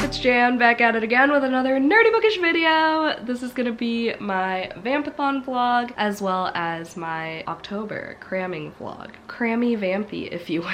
It's Jan back at it again with another nerdy bookish video. This is gonna be my Vampathon vlog as well as my October cramming vlog. Crammy vampy, if you will.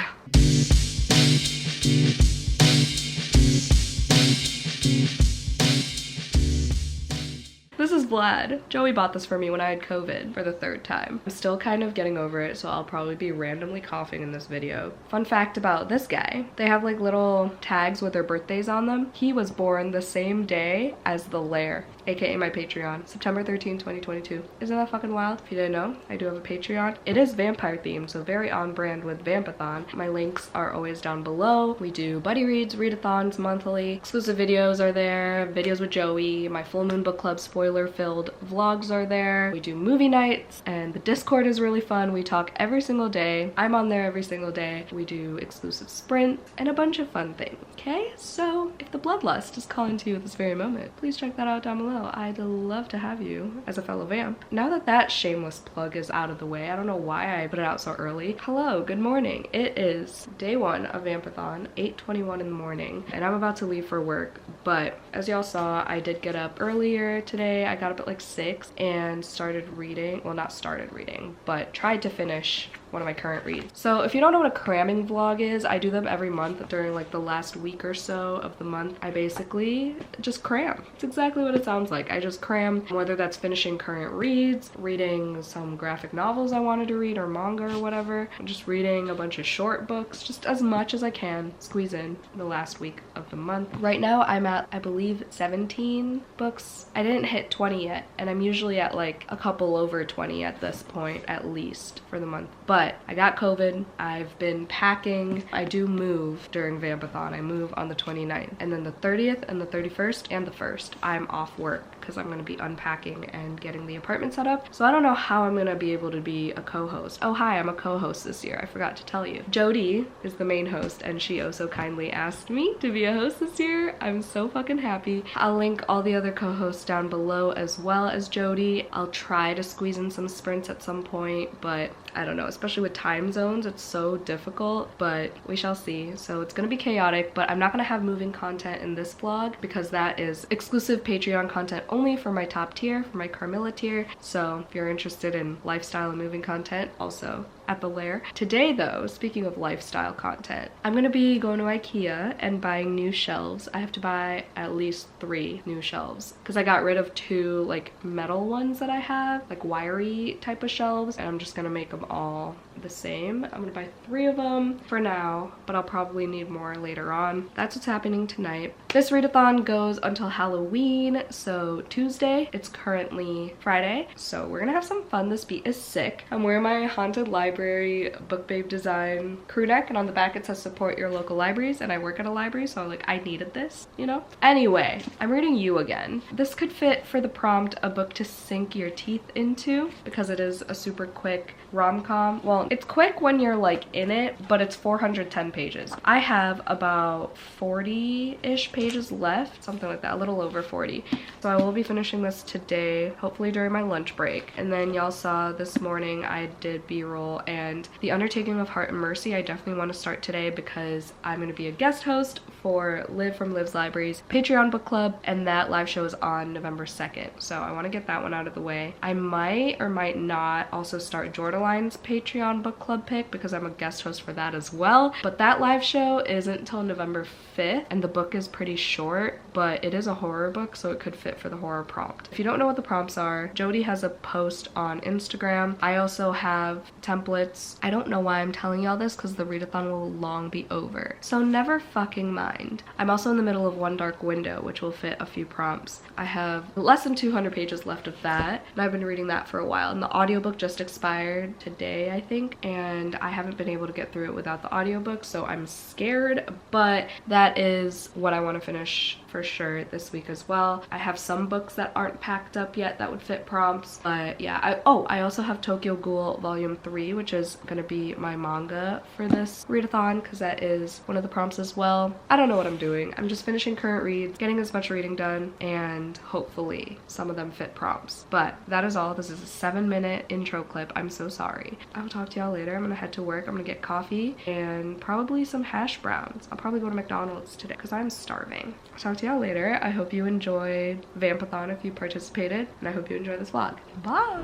This is Vlad. Joey bought this for me when I had COVID for the third time. I'm still kind of getting over it, so I'll probably be randomly coughing in this video. Fun fact about this guy, they have like little tags with their birthdays on them. He was born the same day as the Lair, aka my Patreon, September 13, 2022. Isn't that fucking wild? If you didn't know, I do have a Patreon. It is vampire themed, so very on brand with Vampathon. My links are always down below. We do buddy reads, readathons monthly. Exclusive videos are there, videos with Joey, my full moon book club spoiler-filled vlogs are there. We do movie nights, and the Discord is really fun. We talk every single day. I'm on there every single day. We do exclusive sprints and a bunch of fun things, okay? So if the bloodlust is calling to you at this very moment, please check that out down below. I'd love to have you as a fellow vamp. Now that that shameless plug is out of the way, I don't know why I put it out so early. Hello, good morning. It is day one of Vampathon, 8:21 in the morning, and I'm about to leave for work, but as y'all saw, I did get up earlier today. I got up at like 6 and started reading. Well, not started reading, but tried to finish one of my current reads. So if you don't know what a cramming vlog is, I do them every month during like the last week or so of the month. I basically just cram. It's exactly what it sounds like. I just cram, whether that's finishing current reads, reading some graphic novels I wanted to read or manga or whatever, just reading a bunch of short books, just as much as I can squeeze in the last week of the month. Right now I'm at, I believe, 17 books. I didn't hit 20 yet, and I'm usually at like a couple over 20 at this point at least for the month. But I got COVID, I've been packing, I do move during Vampathon. I move on the 29th, and then the 30th and the 31st and the 1st, I'm off work because I'm going to be unpacking and getting the apartment set up. So I don't know how I'm going to be able to be a co-host. Oh hi, I'm a co-host this year, I forgot to tell you. Jody is the main host, and she oh so kindly asked me to be a host this year. I'm so fucking happy. I'll link all the other co-hosts down below as well as Jody. I'll try to squeeze in some sprints at some point, but I don't know, especially with time zones, it's so difficult, but we shall see. So it's gonna be chaotic, but I'm not gonna have moving content in this vlog because that is exclusive Patreon content only for my top tier, for my Carmilla tier. So if you're interested in lifestyle and moving content, also at the Lair. Today though, speaking of lifestyle content, I'm gonna be going to IKEA and buying new shelves. I have to buy at least 3 new shelves because I got rid of 2 like metal ones that I have, like wiry type of shelves, and I'm just gonna make them all the same. I'm gonna buy 3 of them for now, but I'll probably need more later on. That's what's happening tonight. This readathon goes until Halloween, so Tuesday. It's currently Friday, so we're gonna have some fun. This beat is sick. I'm wearing my Haunted Library Book Babe design crew neck, and on the back it says support your local libraries, and I work at a library, so like I needed this, you know? Anyway, I'm reading You Again. This could fit for the prompt, a book to sink your teeth into, because it is a super quick rom-com. Well, it's quick when you're like in it, but it's 410 pages. I have about 40-ish pages left, something like that, a little over 40. So I will be finishing this today, hopefully during my lunch break. And then y'all saw this morning I did B-roll, and The Undertaking of Heart and Mercy I definitely want to start today because I'm going to be a guest host for Liv from Liv's Libraries Patreon book club, and that live show is on November 2nd. So I want to get that one out of the way. I might or might not also start Jordaline's Patreon book club pick because I'm a guest host for that as well. But that live show isn't until November 5th, and the book is pretty short, but it is a horror book, so it could fit for the horror prompt. If you don't know what the prompts are, Jody has a post on Instagram. I also have templates. I don't know why I'm telling y'all this because the readathon will long be over, so never fucking mind. I'm also in the middle of One Dark Window, which will fit a few prompts. I have less than 200 pages left of that, and I've been reading that for a while, and the audiobook just expired today, I think, and I haven't been able to get through it without the audiobook, so I'm scared, but that is what I want to finish for sure this week as well. I have some books that aren't packed up yet that would fit prompts, but yeah. I also have Tokyo Ghoul Volume 3, which is gonna be my manga for this readathon because that is one of the prompts as well. I don't know what I'm doing. I'm just finishing current reads, getting as much reading done, and hopefully some of them fit prompts. But that is all. This is a 7-minute intro clip. I'm so sorry. I will talk to y'all later. I'm gonna head to work. I'm gonna get coffee and probably some hash browns. I'll probably go to McDonald's today because I'm starving. I'll talk to to y'all later. I hope you enjoyed Vampathon if you participated, and I hope you enjoy this vlog. Bye!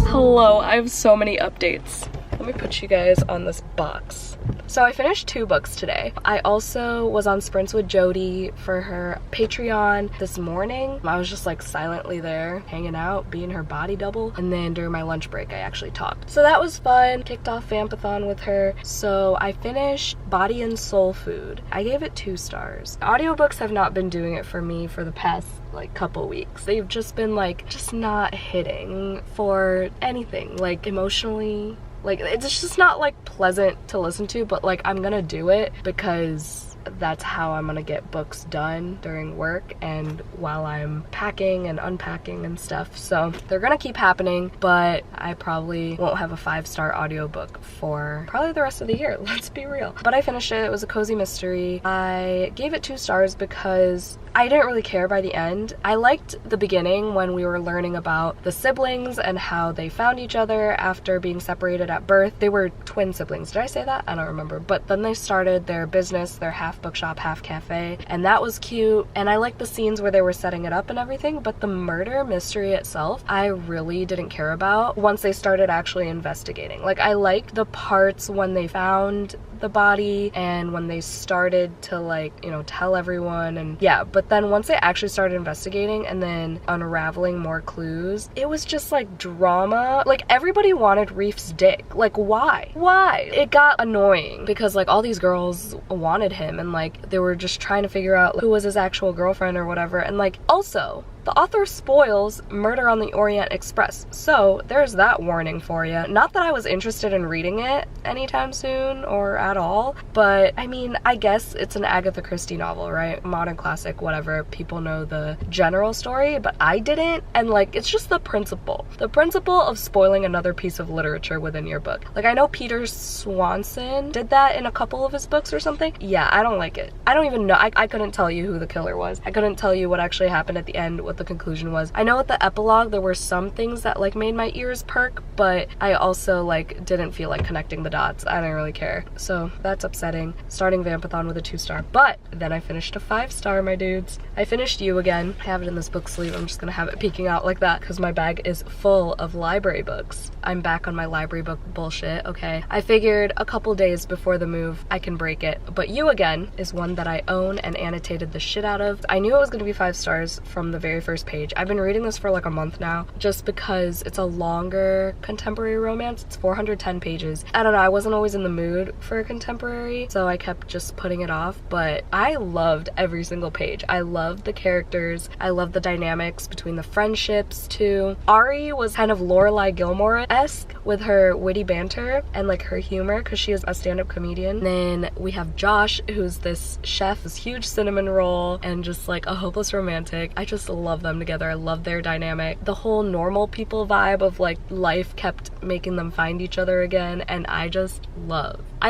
Hello, I have so many updates. Let me put you guys on this box. So I finished 2 books today. I also was on sprints with Jody for her Patreon this morning. I was just like silently there, hanging out, being her body double. And then during my lunch break, I actually talked. So that was fun. Kicked off Vamp Athon with her. So I finished Body and Soul Food. I gave it 2 stars. Audiobooks have not been doing it for me for the past like couple weeks. They've just been like, just not hitting for anything, like emotionally. Like, it's just not like pleasant to listen to, but like I'm gonna do it because that's how I'm gonna get books done during work and while I'm packing and unpacking and stuff. So they're gonna keep happening, but I probably won't have a 5-star audiobook for probably the rest of the year, let's be real. But I finished it. It was a cozy mystery. I gave it 2 stars because I didn't really care by the end. I liked the beginning when we were learning about the siblings and how they found each other after being separated at birth. They were twin siblings. Did I say that? I don't remember. But then they started their business, their half bookshop, half cafe, and that was cute. And I liked the scenes where they were setting it up and everything, but the murder mystery itself, I really didn't care about once they started actually investigating. Like, I liked the parts when they found the body and when they started to like, you know, tell everyone, and yeah, but then once they actually started investigating and then unraveling more clues, it was just like drama. Like, everybody wanted Reef's dick. Like, why? It got annoying because like all these girls wanted him and like they were just trying to figure out who was his actual girlfriend or whatever. And like, also, the author spoils Murder on the Orient Express, so there's that warning for you. Not that I was interested in reading it anytime soon or at all, but I mean, I guess it's an Agatha Christie novel, right? Modern classic, whatever. People know the general story, but I didn't, and like, it's just the principle of spoiling another piece of literature within your book. Like, I know Peter Swanson did that in a couple of his books or something. Yeah, I don't like it. I don't even know. I couldn't tell you who the killer was. I couldn't tell you what actually happened at the end, what the conclusion was. I know at the epilogue there were some things that like made my ears perk, but I also like didn't feel like connecting the dots. I didn't really care. So that's upsetting. Starting Vampathon with a 2-star, but then I finished a 5-star, my dudes. I finished You Again. I have it in this book sleeve. I'm just gonna have it peeking out like that because my bag is full of library books. I'm back on my library book bullshit, okay? I figured a couple days before the move I can break it, but You Again is one that I own and annotated the shit out of. I knew it was gonna be 5 stars from the very first page. I've been reading this for like a month now just because it's a longer contemporary romance. It's 410 pages. I don't know, I wasn't always in the mood for a contemporary, so I kept just putting it off, but I loved every single page. I loved the characters. I loved the dynamics between the friendships too. Ari was kind of Lorelai Gilmore-esque with her witty banter and like her humor because she is a stand-up comedian. Then we have Josh, who's this chef, this huge cinnamon roll, and just like a hopeless romantic. I just love them together. I love their dynamic. The whole normal people vibe of like life kept making them find each other again, and I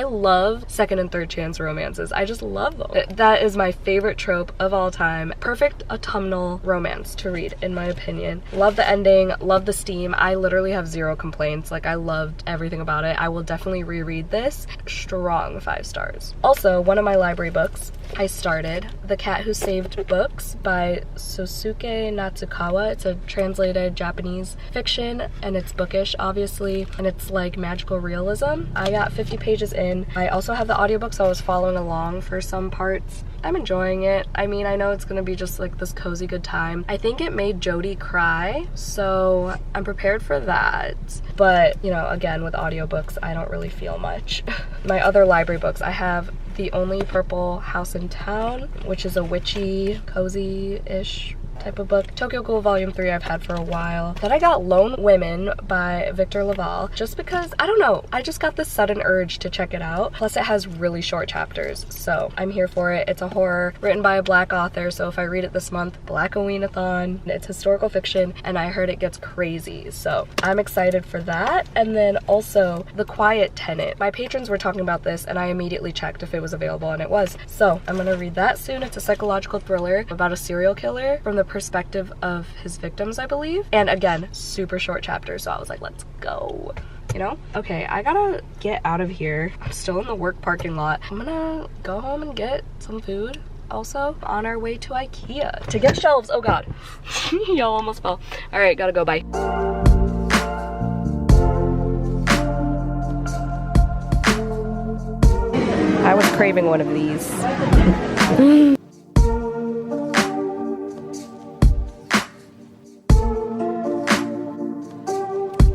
love second and third chance romances. I just love them. That is my favorite trope of all time. Perfect autumnal romance to read, in my opinion. Love the ending, love the steam. I literally have 0 complaints. Like, I loved everything about it. I will definitely reread this. Strong 5 stars. Also, one of my library books, I started The Cat Who Saved Books by Sosuke Natsukawa. It's a translated Japanese fiction, and it's bookish, obviously, and it's like magical realism. I got 50 pages in. I also have the audiobook, so I was following along for some parts. I'm enjoying it. I mean, I know it's gonna be just like this cozy good time. I think it made Jody cry, so I'm prepared for that. But, you know, again, with audiobooks, I don't really feel much. My other library books, I have The Only Purple House in Town, which is a witchy, cozy-ish type of book. Tokyo Ghoul Volume 3 I've had for a while. Then I got Lone Women by Victor Laval, just because, I don't know, I just got this sudden urge to check it out. Plus it has really short chapters, so I'm here for it. It's a horror written by a Black author, so if I read it this month, Black Readathon. It's historical fiction, and I heard it gets crazy, so I'm excited for that. And then also The Quiet Tenant. My patrons were talking about this, and I immediately checked if it was available, and it was. So I'm gonna read that soon. It's a psychological thriller about a serial killer from the perspective of his victims, I believe. And again, super short chapters, so I was like, let's go. You know? Okay, I gotta get out of here. I'm still in the work parking lot. I'm gonna go home and get some food. Also, on our way to IKEA to get shelves. Oh god. Y'all almost fell. All right, gotta go, bye. I was craving one of these.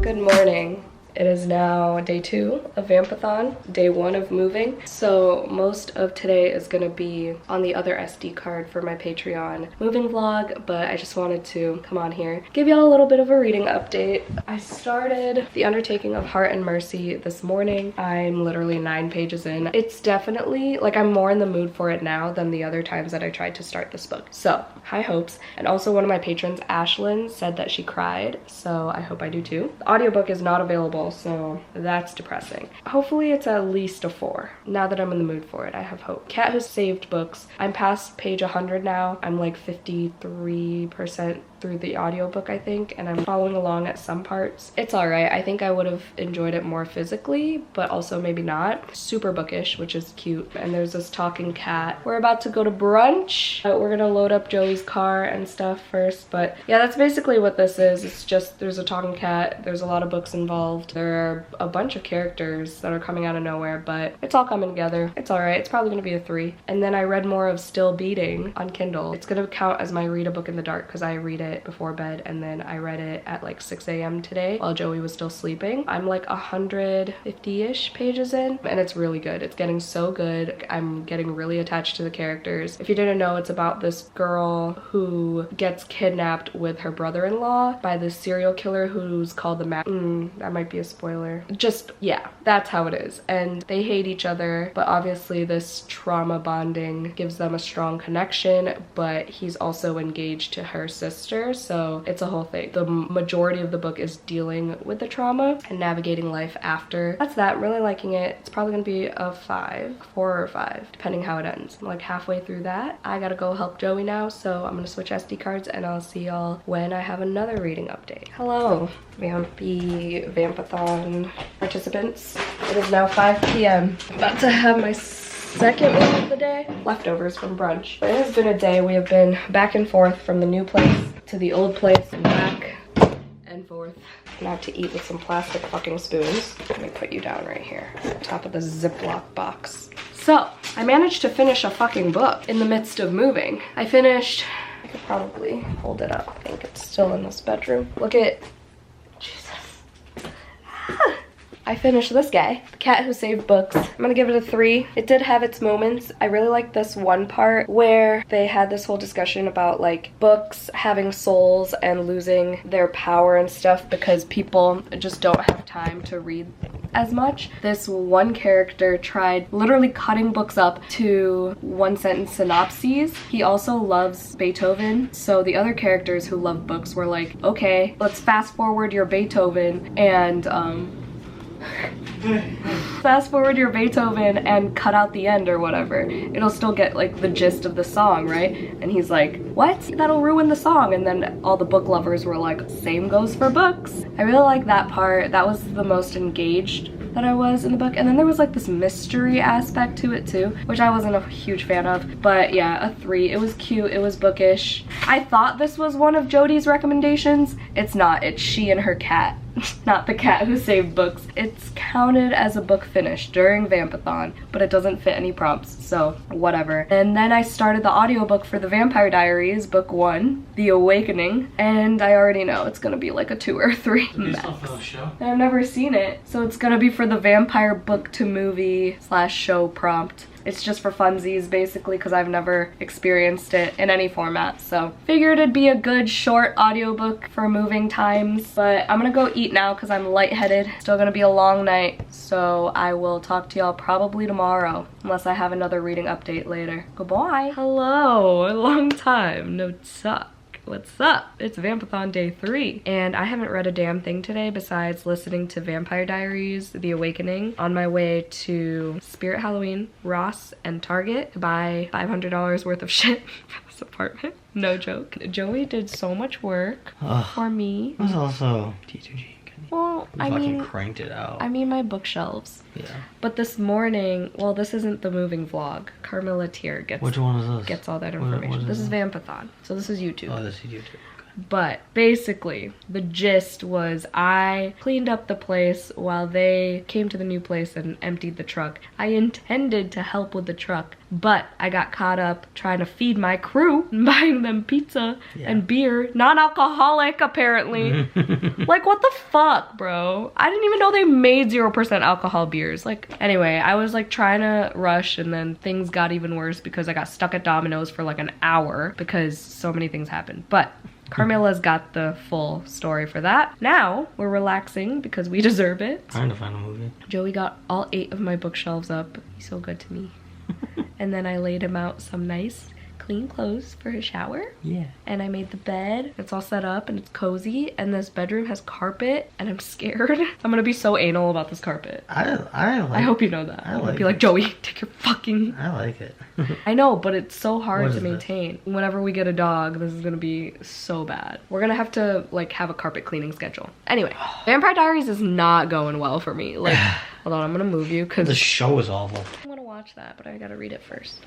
Good morning. It is now day 2 of Vampathon, day 1 of moving. So most of today is gonna be on the other SD card for my Patreon moving vlog, but I just wanted to come on here, give y'all a little bit of a reading update. I started The Undertaking of Heart and Mercy this morning. I'm literally 9 pages in. It's definitely, like, I'm more in the mood for it now than the other times that I tried to start this book. So, high hopes. And also one of my patrons, Ashlyn, said that she cried, so I hope I do too. The audiobook is not available, so that's depressing. Hopefully it's at least a 4. Now that I'm in the mood for it, I have hope. Cat Who Saved Books. I'm past page 100 now. I'm like 53% through the audiobook, I think, and I'm following along at some parts. It's alright. I think I would have enjoyed it more physically, but also maybe not. Super bookish, which is cute. And there's this talking cat. We're about to go to brunch. We're gonna load up Joey's car and stuff first, but yeah, that's basically what this is. It's just, there's a talking cat, there's a lot of books involved, there are a bunch of characters that are coming out of nowhere, but it's all coming together. It's alright. It's probably gonna be a 3. And then I read more of Still Beating on Kindle. It's gonna count as my read a book in the dark because I read it before bed, and then I read it at like 6 a.m. today while Joey was still sleeping. I'm like 150-ish pages in, and it's really good. It's getting so good. I'm getting really attached to the characters. If you didn't know, it's about this girl who gets kidnapped with her brother-in-law by this serial killer who's called the that might be a spoiler. Just, yeah, that's how it is. And they hate each other, but obviously this trauma bonding gives them a strong connection, but he's also engaged to her sister, so it's a whole thing. The majority of the book is dealing with the trauma and navigating life after. That's that. I'm really liking it. It's probably gonna be a 5, 4 or 5, depending how it ends. I'm like halfway through that. I gotta go help Joey now, so I'm gonna switch SD cards, and I'll see y'all when I have another reading update. Hello, Vampathon participants. It is now 5 p.m. I'm about to have my second one of the day. Leftovers from brunch. It has been a day. We have been back and forth from the new place to the old place and back and forth. Now to eat with some plastic fucking spoons. Let me put you down right here, top of the Ziploc box. So, I managed to finish a fucking book in the midst of moving. I finished, I could probably hold it up. I think it's still in this bedroom. Look at, Jesus. I finished this guy, The Cat Who Saved Books. I'm gonna give it a 3. It did have its moments. I really liked this one part where they had this whole discussion about like books having souls and losing their power and stuff because people just don't have time to read as much. This one character tried literally cutting books up to 1-sentence synopses. He also loves Beethoven, so the other characters who love books were like, okay, let's fast forward your Beethoven and fast forward your Beethoven and cut out the end or whatever. It'll still get like the gist of the song, right? And he's like, what? That'll ruin the song. And then all the book lovers were like, same goes for books. I really like that part. That was the most engaged that I was in the book. And then there was like this mystery aspect to it too, which I wasn't a huge fan of. But yeah, a 3. It was cute. It was bookish. I thought this was one of Jodi's recommendations. It's not. It's she and her cat. Not The Cat Who Saved Books. It's counted as a book finish during Vampathon, but it doesn't fit any prompts, so whatever. And then I started the audiobook for The Vampire Diaries, book 1, The Awakening, and I already know it's gonna be like a 2 or 3 max. I've never seen it, so it's gonna be for the vampire book to movie / show prompt. It's just for funsies basically because I've never experienced it in any format. So figured it'd be a good short audiobook for moving times. But I'm gonna go eat now because I'm lightheaded. Still gonna be a long night. So I will talk to y'all probably tomorrow unless I have another reading update later. Goodbye. Hello, a long time. No suck. What's up? It's Vampathon day 3 and I haven't read a damn thing today besides listening to Vampire Diaries The Awakening on my way to Spirit Halloween, Ross, and Target to buy $500 worth of shit for this apartment. No joke. Joey did so much work for me. It was also T2G. Well, I mean, cranked it out. I mean my bookshelves. Yeah. But this morning, well, this isn't the moving vlog. Carmilla Tier gets. Which one is this? Gets all that information. This is Vampathon. So this is YouTube. Oh, this is YouTube. But basically, the gist was I cleaned up the place while they came to the new place and emptied the truck. I intended to help with the truck, but I got caught up trying to feed my crew and buying them pizza and beer. Non-alcoholic, apparently. Like, what the fuck, bro? I didn't even know they made 0% alcohol beers. Like, anyway, I was like trying to rush and then things got even worse because I got stuck at Domino's for like an hour because so many things happened. But Carmilla's got the full story for that. Now, we're relaxing because we deserve it. Trying to find a movie. Joey got all 8 of my bookshelves up. He's so good to me. And then I laid him out some nice clean clothes for his shower. Yeah. And I made the bed. It's all set up and it's cozy. And this bedroom has carpet and I'm scared. I'm gonna be so anal about this carpet. I hope you know that. I I'm like gonna be like, Joey, take your fucking... I like it. I know, but it's so hard to maintain. Whenever we get a dog, this is gonna be so bad. We're gonna have to like have a carpet cleaning schedule. Anyway, Vampire Diaries is not going well for me. Like, hold on, I'm gonna move you because the show is awful. I wanna watch that, but I gotta read it first.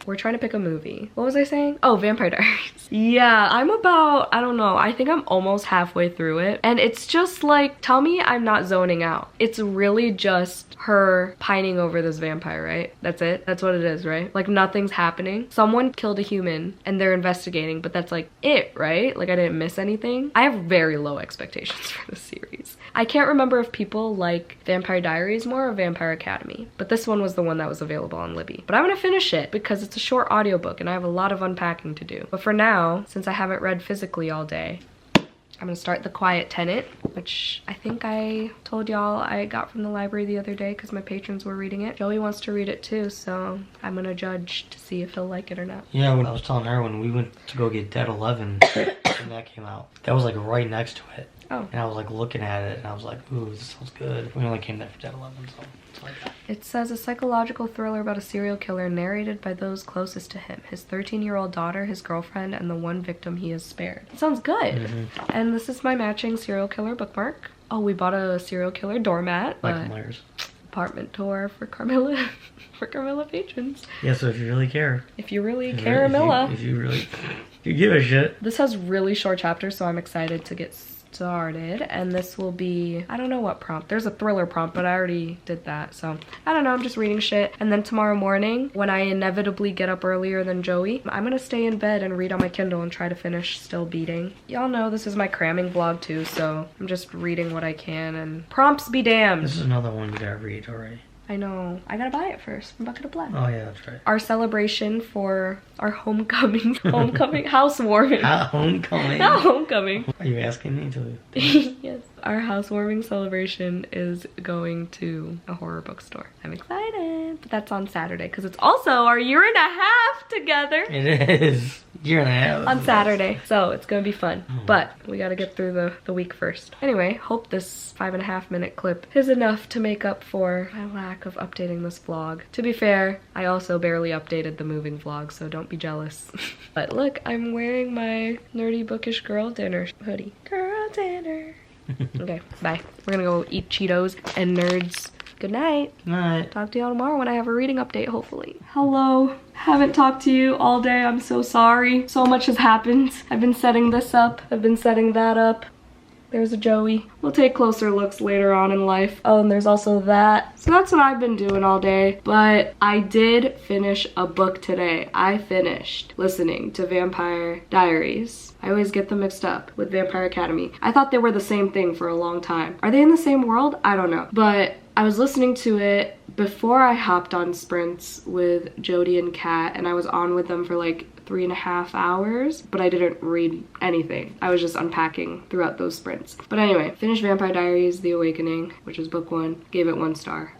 We're trying to pick a movie. What was I saying? Oh, Vampire Diaries. Yeah, I'm about, I don't know, I think I'm almost halfway through it. And it's just like, tell me I'm not zoning out. It's really just her pining over this vampire, right? That's it? That's what it is, right? Like nothing's happening. Someone killed a human and they're investigating, but that's like it, right? Like I didn't miss anything. I have very low expectations for this series. I can't remember if people like Vampire Diaries more or Vampire Academy, but this one was the one that was available on Libby. But I'm gonna finish it because it's a short audiobook and I have a lot of unpacking to do. But for now, since I haven't read physically all day, I'm gonna start The Quiet Tenant, which I think I told y'all I got from the library the other day because my patrons were reading it. Joey wants to read it too, so I'm gonna judge to see if he'll like it or not. Yeah, when I was telling her when we went to go get Dead 11 when that came out, that was like right next to it. Oh. And I was like looking at it and I was like, ooh, this sounds good. We only came there for Dead 11, so it's like that. It says a psychological thriller about a serial killer narrated by those closest to him. His 13-year-old daughter, his girlfriend, and the one victim he has spared. It sounds good. And this is my matching serial killer bookmark. Oh, we bought a serial killer doormat. Michael Myers. Apartment tour for Carmilla. For Carmilla patrons. Yeah, so if you really care. If you really care, Carmilla. If you really you give a shit. This has really short chapters, so I'm excited to get started. And this will be, I don't know what prompt. There's a thriller prompt, but I already did that. So I don't know, I'm just reading shit. And then tomorrow morning, when I inevitably get up earlier than Joey, I'm gonna stay in bed and read on my Kindle and try to finish Still Beating. Y'all know this is my cramming vlog too, so I'm just reading what I can and prompts be damned. This is another one you gotta read already. I know. I gotta buy it first from Bucket of Black. Oh yeah, that's right. Our celebration for our homecoming, housewarming. Homecoming. Not homecoming. Are you asking me to? Yes. Our housewarming celebration is going to a horror bookstore. I'm excited. But that's on Saturday because it's also our 1.5 years together. It is. 1.5 years. On Saturday. So it's gonna be fun. But we gotta get through the week first. Anyway, hope this 5.5 minute clip is enough to make up for my lack of updating this vlog. To be fair, I also barely updated the moving vlog, so don't be jealous. But look, I'm wearing my nerdy bookish girl dinner hoodie. Girl dinner. Okay, bye. We're gonna go eat Cheetos and nerds. Good night. Good night. Talk to y'all tomorrow when I have a reading update, hopefully. Hello. Haven't talked to you all day. I'm so sorry. So much has happened. I've been setting this up. I've been setting that up. There's a Joey. We'll take closer looks later on in life. Oh, and there's also that. So that's what I've been doing all day. But I did finish a book today. I finished listening to Vampire Diaries. I always get them mixed up with Vampire Academy. I thought they were the same thing for a long time. Are they in the same world? I don't know. But I was listening to it before I hopped on sprints with Jody and Kat, and I was on with them for like 3.5 hours, but I didn't read anything. I was just unpacking throughout those sprints. But anyway, finished Vampire Diaries The Awakening, which is book 1, gave it 1 star.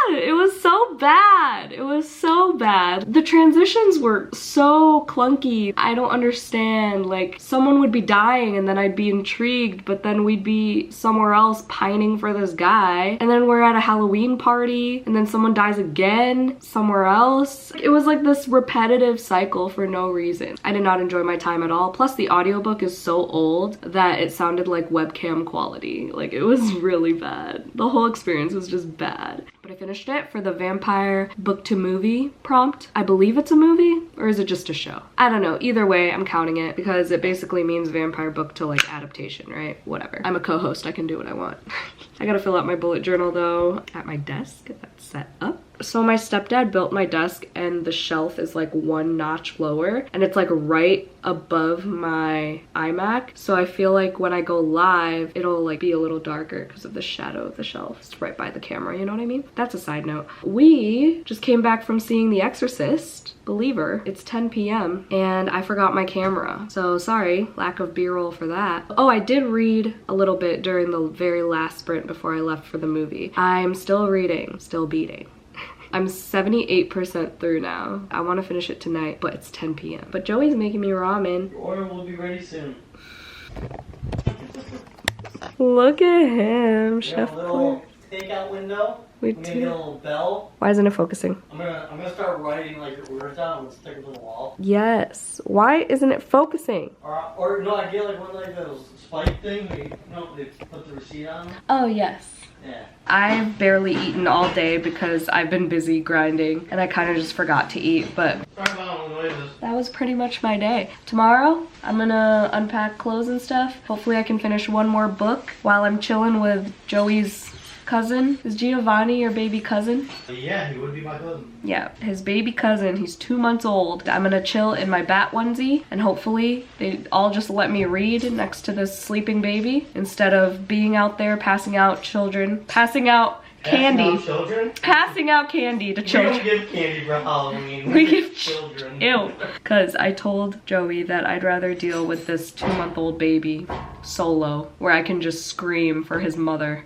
It was so bad. It was so bad. The transitions were so clunky. I don't understand. Like, someone would be dying and then I'd be intrigued, but then we'd be somewhere else pining for this guy. And then we're at a Halloween party and then someone dies again somewhere else. It was like this repetitive cycle for no reason. I did not enjoy my time at all. Plus the audiobook is so old that it sounded like webcam quality. Like, it was really bad. The whole experience was just bad. But I finished it for the vampire book to movie prompt. I believe it's a movie, or is it just a show? I don't know. Either way, I'm counting it because it basically means vampire book to like adaptation, right? Whatever. I'm a co-host. I can do what I want. I gotta fill out my bullet journal though at my desk. That's set up. So my stepdad built my desk and the shelf is like 1 notch lower and it's like right above my iMac. So I feel like when I go live, it'll like be a little darker because of the shadow of the shelf. It's right by the camera, you know what I mean? That's a side note. We just came back from seeing The Exorcist, Believer. It's 10 p.m. and I forgot my camera. So sorry, lack of B-roll for that. Oh, I did read a little bit during the very last sprint before I left for the movie. I'm still reading, still beating. I'm 78% through now. I want to finish it tonight, but it's 10 p.m. But Joey's making me ramen. Your order will be ready soon. Look at him, Chef. A little takeout window. We Maybe a little bell. Why isn't it focusing? I'm gonna start writing like your orders down and stick it to the wall. Yes. Why isn't it focusing? Or no, I get like one like those spike thing. They put the receipt on. Oh yes. Yeah. I've barely eaten all day because I've been busy grinding and I kind of just forgot to eat, but that was pretty much my day. Tomorrow, I'm gonna unpack clothes and stuff. Hopefully I can finish 1 more book while I'm chilling with Joey's cousin. Is Giovanni your baby cousin? Yeah, he would be my cousin. Yeah, his baby cousin. He's 2 months old. I'm gonna chill in my bat onesie and hopefully they all just let me read next to this sleeping baby instead of being out there passing out children, passing out candy. Passing out candy to children. We don't give candy for Halloween. We give children. Ew. Because I told Joey that I'd rather deal with this 2-month-old baby solo where I can just scream for his mother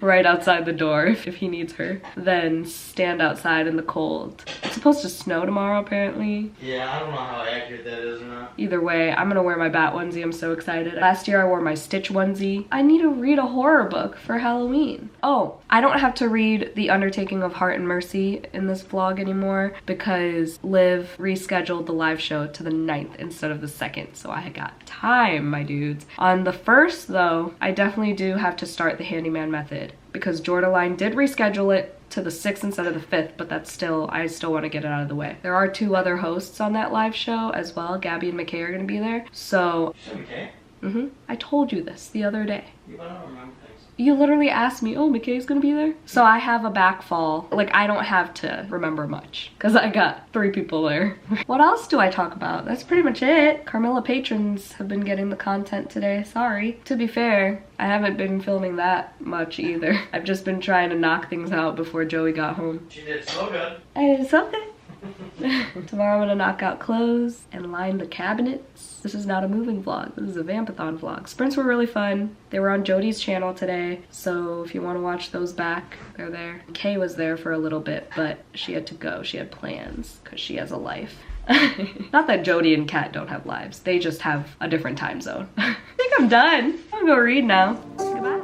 right outside the door if he needs her, then stand outside in the cold. It's supposed to snow tomorrow apparently. Yeah, I don't know how accurate that is or not. Either way, I'm gonna wear my bat onesie. I'm so excited. Last year I wore my Stitch onesie. I need to read a horror book for Halloween. Oh, I don't have to read The Undertaking of Heart and Mercy in this vlog anymore because Liv rescheduled the live show to the 9th instead of the 2nd, so I got time, my dudes. On the 1st though, I definitely do have to start the handyman method because Jordaline did reschedule it to the 6th instead of the 5th, but that's still, I still want to get it out of the way. There are 2 other hosts on that live show as well. Gabby and McKay are going to be there. So, McKay? I told you this the other day. You don't remember things. You literally asked me, oh, McKay's gonna be there? So I have a backfall. Like, I don't have to remember much because I got 3 people there. What else do I talk about? That's pretty much it. Carmilla patrons have been getting the content today, sorry. To be fair, I haven't been filming that much either. I've just been trying to knock things out before Joey got home. She did so good. I did so good. Tomorrow I'm gonna knock out clothes and line the cabinets. This is not a moving vlog, this is a Vampathon vlog. Sprints were really fun. They were on Jody's channel today, so if you want to watch those back, they're there. Kay was there for a little bit, but she had to go. She had plans because she has a life. Not that Jody and Kat don't have lives, they just have a different time zone. I think I'm done. I'm gonna go read now. Goodbye.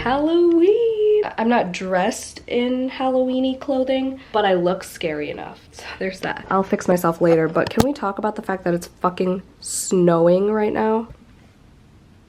Halloween. I'm not dressed in Halloween-y clothing, but I look scary enough. So there's that. I'll fix myself later, but can we talk about the fact that it's fucking snowing right now?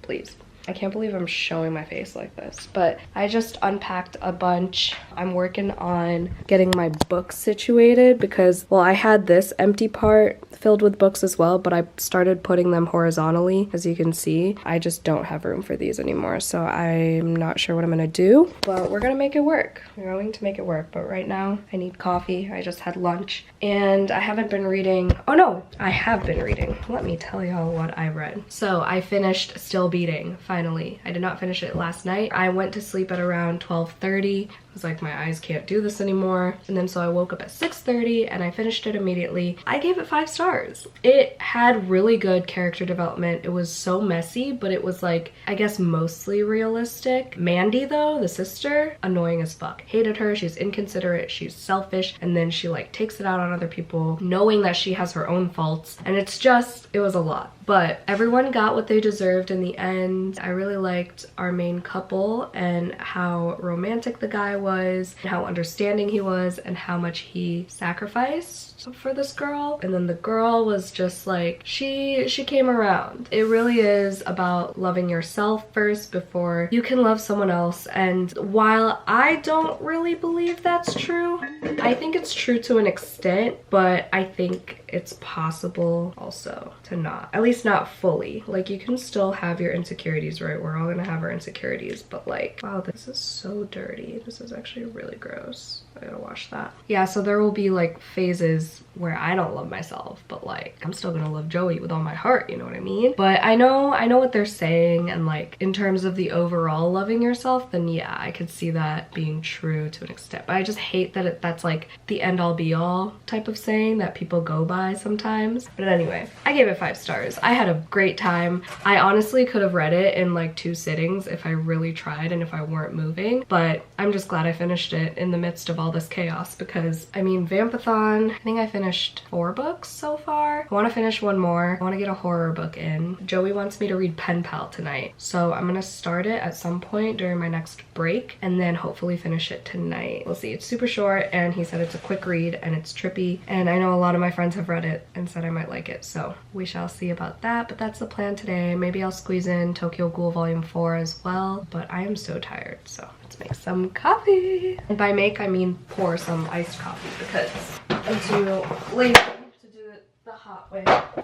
Please. I can't believe I'm showing my face like this, but I just unpacked a bunch. I'm working on getting my books situated because, well, I had this empty part filled with books as well, but I started putting them horizontally, as you can see. I just don't have room for these anymore, so I'm not sure what I'm gonna do, but we're gonna make it work. We're going to make it work, but right now I need coffee. I just had lunch, and I haven't been reading. Oh no, I have been reading. Let me tell y'all what I read. So I finished Still Beating, finally. I did not finish it last night. I went to sleep at around 12:30. I was like, my eyes can't do this anymore. And then so I woke up at 6:30 and I finished it immediately. I gave it 5 stars. It had really good character development. It was so messy, but it was like, I guess mostly realistic. Mandy though, the sister, annoying as fuck. Hated her, she's inconsiderate, she's selfish, and then she like takes it out on other people, knowing that she has her own faults. And it's just, it was a lot. But everyone got what they deserved in the end. I really liked our main couple and how romantic the guy was, and how understanding he was, and how much he sacrificed for this girl. And then the girl was just like, she came around. It really is about loving yourself first before you can love someone else. And while I don't really believe that's true, I think it's true to an extent, but I think it's possible also to not. At least not fully. Like, you can still have your insecurities, right? We're all gonna have our insecurities, but like, wow, this is so dirty. This is actually really gross. I gotta wash that. Yeah, so there will be like phases where I don't love myself, but like, I'm still gonna love Joey with all my heart, you know what I mean? But I know what they're saying, and like, in terms of the overall loving yourself, then yeah, I could see that being true to an extent. But I just hate that that's like the end all be all type of saying that people go by sometimes. But anyway, I gave it 5 stars. I had a great time. I honestly could have read it in like 2 sittings if I really tried and if I weren't moving, but I'm just glad I finished it in the midst of all this chaos, because I mean, Vamp Athon, I think I finished 4 books so far. I want to finish 1 more. I want to get a horror book in. Joey wants me to read Pen Pal tonight, so I'm gonna start it at some point during my next break and then hopefully finish it tonight. We'll see. It's super short, and he said it's a quick read and it's trippy, and I know a lot of my friends have read it and said I might like it, so we shall see about that. But that's the plan today. Maybe I'll squeeze in Tokyo Ghoul Volume 4 as well, but I am so tired, so let's make some coffee. And by make, I mean pour some iced coffee, because I'm too lazy to do it the hot way.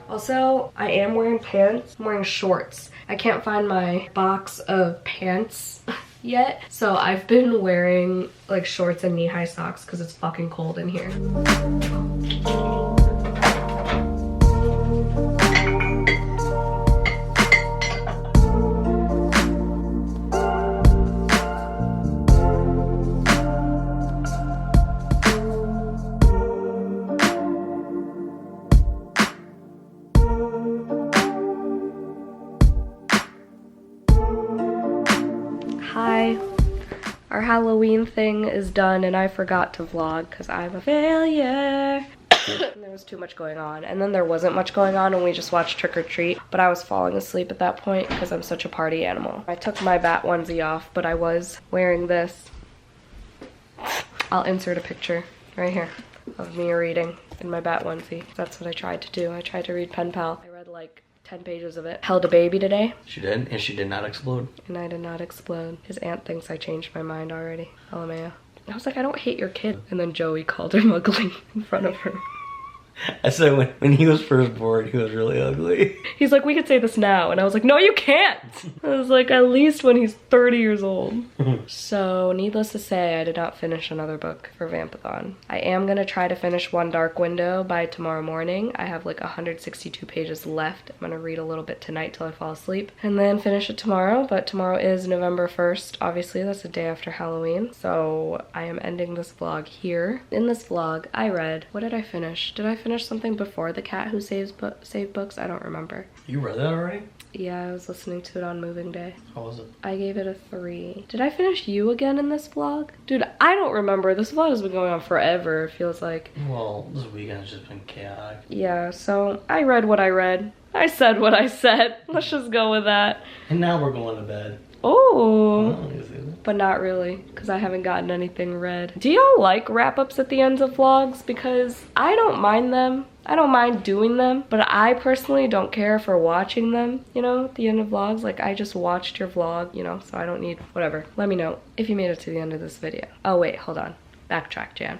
Also, I am wearing pants. I'm wearing shorts. I can't find my box of pants yet, so I've been wearing like shorts and knee-high socks because it's fucking cold in here. Hi. Our Halloween thing is done, and I forgot to vlog because I'm a failure. There was too much going on, and then there wasn't much going on, and we just watched Trick or Treat, but I was falling asleep at that point because I'm such a party animal. I took my bat onesie off, but I was wearing this. I'll insert a picture right here of me reading in my bat onesie. That's what I tried to do. I tried to read Pen Pal. I read like 10 pages of it. Held a baby today. She did, and she did not explode. And I did not explode. His aunt thinks I changed my mind already. LMAO. I was like, I don't hate your kid. And then Joey called him ugly in front of her. I said when he was first born, he was really ugly. He's like, we could say this now. And I was like, no, you can't. I was like, at least when he's 30 years old. So needless to say, I did not finish another book for Vampathon. I am gonna try to finish One Dark Window by tomorrow morning. I have like 162 pages left. I'm gonna read a little bit tonight till I fall asleep and then finish it tomorrow. But tomorrow is November 1st. Obviously, that's the day after Halloween. So I am ending this vlog here. In this vlog, I read, what did I finish? Did I finish something before The Cat Who Saved Books? I don't remember. You read that already? Yeah, I was listening to it on moving day. How was it? I gave it a 3. Did I finish You Again in this vlog? Dude, I don't remember. This vlog has been going on forever, it feels like. Well, this weekend has just been chaotic. Yeah, so I read what I read. I said what I said. Let's just go with that. And now we're going to bed. Oh. Oh, you see that? But not really, because I haven't gotten anything read. Do y'all like wrap-ups at the ends of vlogs? Because I don't mind them. I don't mind doing them, but I personally don't care for watching them, you know, at the end of vlogs. Like, I just watched your vlog, you know, so I don't need whatever. Let me know if you made it to the end of this video. Oh, wait, hold on. Backtrack, Jan.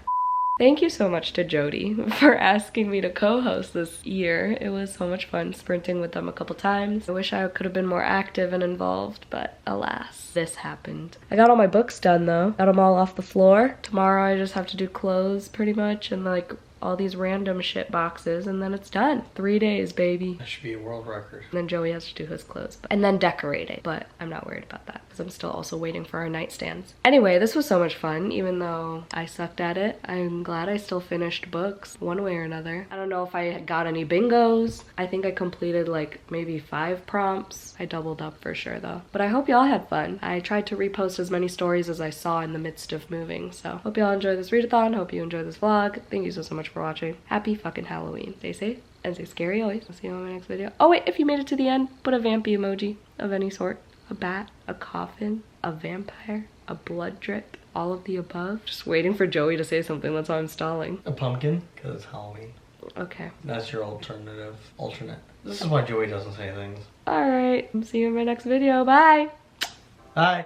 Thank you so much to Jody for asking me to co-host this year. It was so much fun sprinting with them a couple times. I wish I could have been more active and involved, but alas, this happened. I got all my books done though. Got them all off the floor. Tomorrow I just have to do clothes pretty much and like all these random shit boxes and then it's done. 3 days, baby. That should be a world record. And then Joey has to do his clothes and then decorate it, but I'm not worried about that because I'm still also waiting for our nightstands. Anyway, this was so much fun, even though I sucked at it. I'm glad I still finished books one way or another. I don't know if I had got any bingos. I think I completed like maybe 5 prompts. I doubled up for sure though. But I hope y'all had fun. I tried to repost as many stories as I saw in the midst of moving. So hope y'all enjoy this readathon. Hope you enjoy this vlog. Thank you so much for watching. Happy fucking Halloween. Stay safe and stay scary always. I'll see you on my next video. Oh wait, if you made it to the end, put a vampy emoji of any sort. A bat, a coffin, a vampire, a blood drip, all of the above. Just waiting for Joey to say something, that's why I'm stalling. A pumpkin, because it's Halloween. Okay. That's your alternate. This is why Joey doesn't say things. Alright, see you in my next video. Bye! Bye!